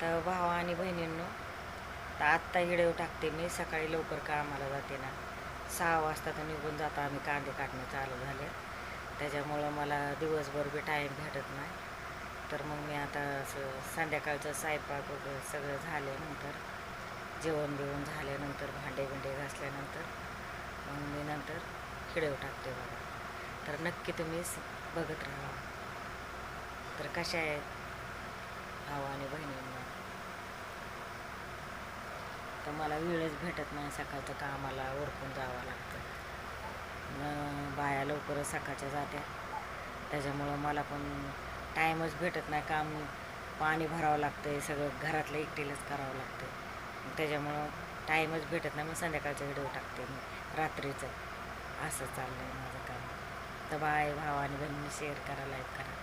तर भावा आणि बहिणींनो, तर आत्ता व्हिडिओ टाकते मी. सकाळी लवकर कामाला जाते ना, 6 वाजता तर निघून जाता आम्ही, कांदे काढणं चालू झाले. त्याच्यामुळं मला दिवसभर बी टाईम भेटत नाही. तर मग मी आता असं संध्याकाळचं स्वयंपाक वगैरे सगळं झाल्यानंतर, जेवण बिवण झाल्यानंतर, भांडे बिंडे घासल्यानंतर मग मी नंतर व्हिडिओ टाकते बघा. तर नक्की तुम्ही बघत राहा. तर कशा आहेत भावा आणि बहिणींना? तर मला वेळच भेटत नाही, सकाळचं कामाला उरकून जावं लागतं. बाया लवकरच सकाळच्या जात्या, त्याच्यामुळं मला पण टाईमच भेटत नाही. काम पाणी भरावं लागतं, सगळं घरातलं एकटीलाच करावं लागतं. त्याच्यामुळं टाईमच भेटत नाही. मग संध्याकाळचा व्हिडिओ टाकते मी रात्रीचं. असं चाललं आहे माझं काम. तर बाय भावा आणि बहिणींनी शेअर करा, लाईक करा.